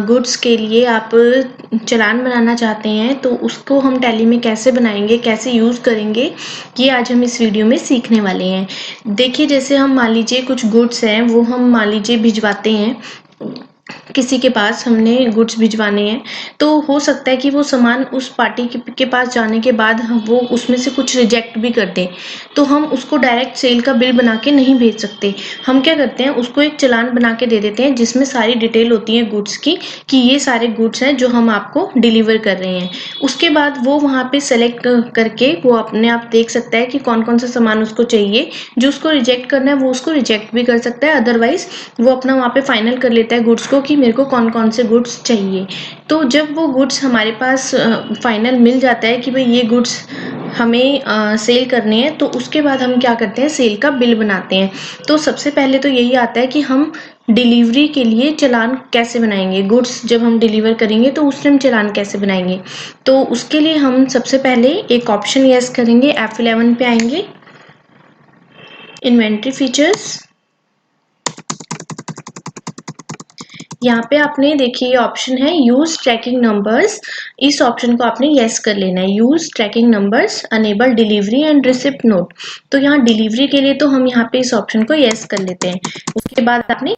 Goods के लिए आप चालान बनाना चाहते हैं तो उसको हम टैली में कैसे बनाएंगे, कैसे यूज़ करेंगे, ये आज हम इस वीडियो में सीखने वाले हैं। देखिए, जैसे हम मान लीजिए कुछ गुड्स हैं वो हम मान लीजिए भिजवाते हैं किसी के पास, हमने गुड्स भिजवाने हैं, तो हो सकता है कि वो सामान उस पार्टी के पास जाने के बाद वो उसमें से कुछ रिजेक्ट भी कर दें, तो हम उसको डायरेक्ट सेल का बिल बना के नहीं भेज सकते। हम क्या करते हैं, उसको एक चालान बना के दे देते हैं जिसमें सारी डिटेल होती है गुड्स की, कि ये सारे गुड्स हैं जो हम आपको डिलीवर कर रहे हैं। उसके बाद वो वहाँ पे सेलेक्ट करके वो अपने आप देख सकता है कि कौन कौन सा सामान उसको चाहिए। जो उसको रिजेक्ट करना है वो उसको रिजेक्ट भी कर सकता है, अदरवाइज वो अपना वहाँ पे फाइनल कर लेता है गुड्स को कि मेरे को कौन कौन से गुड्स चाहिए। तो जब वो गुड्स हमारे पास फाइनल मिल जाता है कि भाई ये गुड्स हमें सेल करने हैं, तो उसके बाद हम क्या करते हैं, सेल का बिल बनाते हैं। तो सबसे पहले तो यही आता है कि हम डिलीवरी के लिए चालान कैसे बनाएंगे, गुड्स जब हम डिलीवर करेंगे तो उस टाइम चालान कैसे बनाएंगे। तो उसके लिए हम सबसे पहले एक ऑप्शन यस करेंगे, F11 पे आएंगे, इन्वेंट्री फीचर्स। यहाँ पे आपने देखिए ये ऑप्शन है यूज ट्रैकिंग नंबर्स, इस ऑप्शन को आपने यस कर लेना है। Use tracking numbers, enable delivery and receipt note. तो यहाँ डिलीवरी के लिए तो हम यहाँ पे इस ऑप्शन को यस कर लेते हैं। उसके बाद आपने,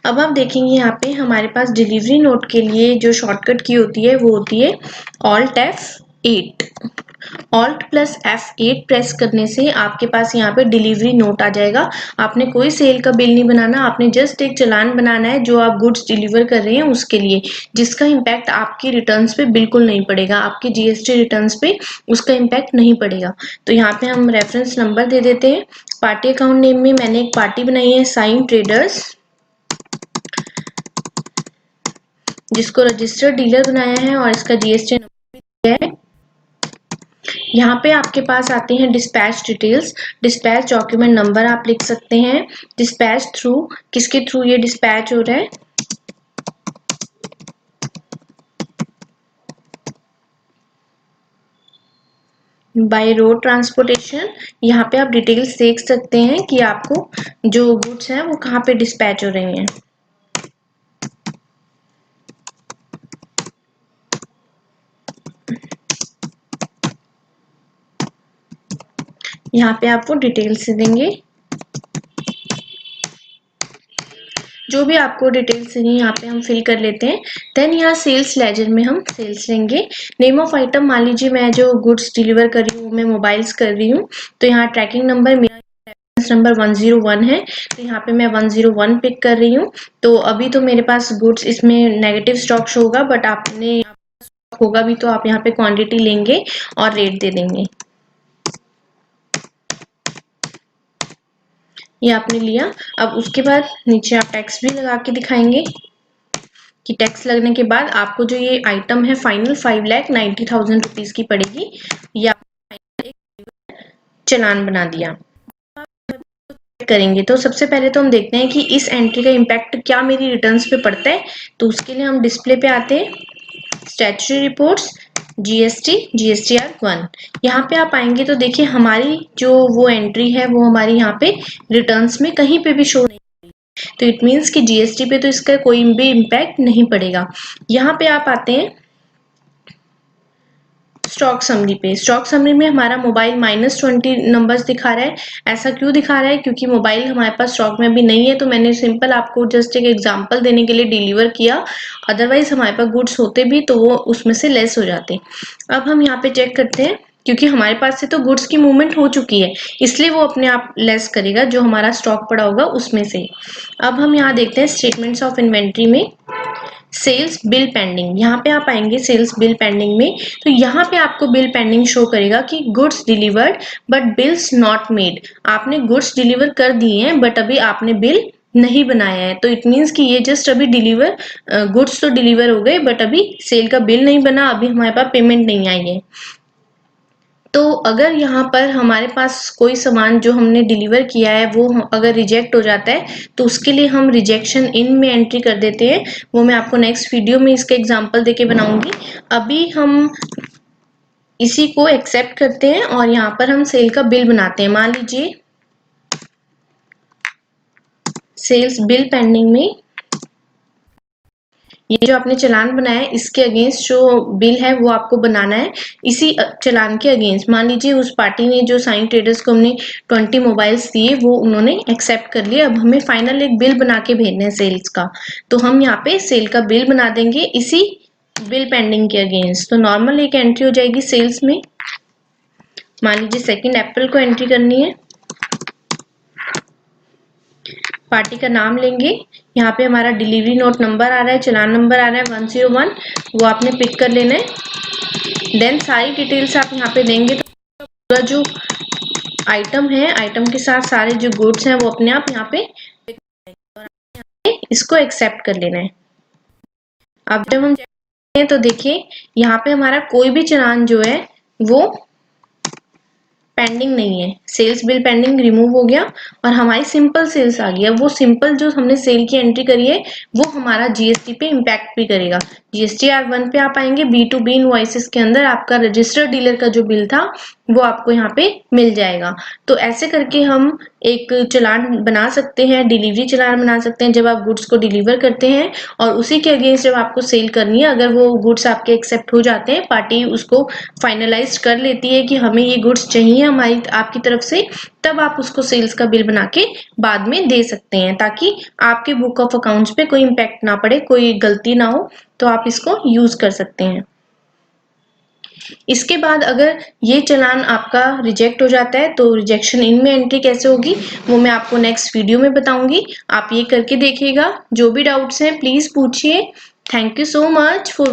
अब आप देखेंगे यहाँ पे हमारे पास डिलीवरी नोट के लिए जो शॉर्टकट की होती है वो होती है Alt F8। Alt plus F8 press करने से आपके पास यहाँ पे डिलीवरी नोट आ जाएगा। आपने कोई सेल का बिल नहीं बनाना, आपने जस्ट एक चालान बनाना है जो आप गुड्स डिलीवर कर रहे हैं उसके लिए, जिसका इम्पैक्ट आपकी रिटर्न्स पे बिल्कुल नहीं पड़ेगा, आपके GST रिटर्न्स पे उसका इम्पैक्ट नहीं पड़ेगा। तो यहाँ पे हम रेफरेंस नंबर दे देते हैं। पार्टी अकाउंट नेम में मैंने एक पार्टी बनाई है साइन ट्रेडर्स, जिसको रजिस्टर्ड डीलर बनाया है और इसका GST नंबर दिया है। यहाँ पे आपके पास आते हैं dispatch details, dispatch document number आप लिख सकते हैं, डिस्पैच थ्रू, किसके थ्रू ये डिस्पैच हो रहा है, बाय रोड ट्रांसपोर्टेशन। यहाँ पे आप डिटेल्स देख सकते हैं कि आपको जो गुड्स हैं वो कहाँ पे डिस्पैच हो रही हैं। यहाँ पे आप वो डिटेल्स देंगे, जो भी आपको डिटेल्स देनी है यहाँ पे हम फिल कर लेते हैं। देन यहाँ सेल्स लेजर में हम सेल्स लेंगे। नेम ऑफ आइटम, मान लीजिए मैं जो गुड्स डिलीवर कर रही हूँ मैं मोबाइल्स कर रही हूँ, तो यहाँ ट्रैकिंग नंबर मेरा नंबर 101 है, तो यहाँ पे मैं 101 पिक कर रही हूँ। तो अभी तो मेरे पास गुड्स इसमें नेगेटिव स्टॉक शो होगा, बट आपने होगा भी तो आप यहाँ पे क्वांटिटी लेंगे और रेट दे देंगे। ये आपने लिया। अब उसके बाद नीचे आप टैक्स भी लगा के दिखाएंगे कि टैक्स लगने के बाद आपको जो ये आइटम है फाइनल 5,90,000 रुपीज की पड़ेगी। ये आपने चालान बना दिया। करेंगे तो सबसे पहले तो हम देखते हैं कि इस एंट्री का इम्पैक्ट क्या मेरी रिटर्न्स पे पड़ता है। तो उसके लिए हम डिस्प्ले पे आते हैं, स्टैट्यूटरी रिपोर्ट्स, GSTR 1। यहाँ पे आप आएंगे तो देखिए हमारी जो वो एंट्री है वो हमारी यहाँ पे रिटर्न्स में कहीं पे भी शो नहीं, तो इट मीन्स कि GST पे तो इसका कोई भी इम्पैक्ट नहीं पड़ेगा। यहाँ पे आप आते हैं स्टॉक समरी पे। स्टॉक समरी में हमारा मोबाइल -20 नंबर्स दिखा रहा है। ऐसा क्यों दिखा रहा है, क्योंकि मोबाइल हमारे पास स्टॉक में अभी नहीं है, तो मैंने सिंपल आपको जस्ट एक एग्जांपल देने के लिए डिलीवर किया, अदरवाइज हमारे पास गुड्स होते भी तो वो उसमें से लेस हो जाते। अब हम यहाँ पे चेक करते हैं, क्योंकि हमारे पास से तो गुड्स की मूवमेंट हो चुकी है इसलिए वो अपने आप लेस करेगा जो हमारा स्टॉक पड़ा होगा उसमें से। अब हम यहाँ देखते हैं स्टेटमेंट्स ऑफ इन्वेंट्री में सेल्स बिल पेंडिंग। यहाँ पे आप आएंगे सेल्स बिल पेंडिंग में, तो यहाँ पे आपको बिल पेंडिंग शो करेगा कि goods delivered but bills not made. आपने गुड्स डिलीवर कर दिए हैं बट अभी आपने बिल नहीं बनाया है, तो इट मीन्स कि ये जस्ट अभी डिलीवर, गुड्स तो डिलीवर हो गए बट अभी सेल का बिल नहीं बना, अभी हमारे पास पेमेंट नहीं आई है। तो अगर यहाँ पर हमारे पास कोई सामान जो हमने डिलीवर किया है वो अगर रिजेक्ट हो जाता है तो उसके लिए हम रिजेक्शन इन में एंट्री कर देते हैं। वो मैं आपको नेक्स्ट वीडियो में इसका एग्जांपल देके बनाऊंगी। अभी हम इसी को एक्सेप्ट करते हैं और यहाँ पर हम सेल का बिल बनाते हैं। मान लीजिए सेल्स बिल पेंडिंग में ये जो आपने चालान बनाया है इसके अगेंस्ट जो बिल है वो आपको बनाना है। इसी चालान के अगेंस्ट मान लीजिए उस पार्टी ने जो साइन ट्रेडर्स को हमने 20 मोबाइल्स दिए वो उन्होंने एक्सेप्ट कर लिया। अब हमें फाइनल एक बिल बना के भेजना है सेल्स का, तो हम यहाँ पे सेल का बिल बना देंगे इसी बिल पेंडिंग के अगेंस्ट। तो नॉर्मल एक एंट्री हो जाएगी सेल्स में, मान लीजिए 2 अप्रैल को एंट्री करनी है। पार्टी का नाम लेंगे, यहाँ पे हमारा डिलीवरी नोट नंबर आ रहा है, चालान नंबर आ रहा है 101, वो आपने पिक कर लेना है। देन सारी डिटेल्स आप यहाँ पे देंगे तो पूरा जो आइटम है, आइटम के साथ सारे जो गुड्स हैं वो अपने आप यहाँ पे इसको एक्सेप्ट कर लेना है। अब जब हम तो देखिए यहाँ पे हमारा कोई भी चालान जो है वो पेंडिंग नहीं है, सेल्स बिल पेंडिंग रिमूव हो गया और हमारी सिंपल सेल्स आ गई। अब वो सिंपल जो हमने सेल की एंट्री करी है वो हमारा जीएसटी पे इम्पैक्ट भी करेगा। GSTR1 पे आप आएंगे, B2B इनवॉइसेस के अंदर आपका रजिस्टर्ड डीलर का जो बिल था वो आपको यहाँ पे मिल जाएगा। तो ऐसे करके हम एक चालान बना सकते हैं, डिलीवरी चालान बना सकते हैं जब आप गुड्स को डिलीवर करते हैं और उसी के अगेंस्ट जब आपको सेल करनी है, अगर वो गुड्स आपके एक्सेप्ट हो जाते हैं, पार्टी उसको फाइनलाइज कर लेती है कि हमें ये गुड्स चाहिए हमारी आपकी तरफ से, तब आप उसको सेल्स का बिल बना के बाद में दे सकते हैं ताकि आपके बुक ऑफ अकाउंट्स पे कोई इम्पैक्ट ना पड़े, कोई गलती ना हो, तो आप इसको यूज कर सकते हैं। इसके बाद अगर ये चालान आपका रिजेक्ट हो जाता है तो रिजेक्शन इन में एंट्री कैसे होगी वो मैं आपको नेक्स्ट वीडियो में बताऊंगी। आप ये करके देखिएगा। जो भी डाउट्स हैं प्लीज पूछिए। Thank you so much for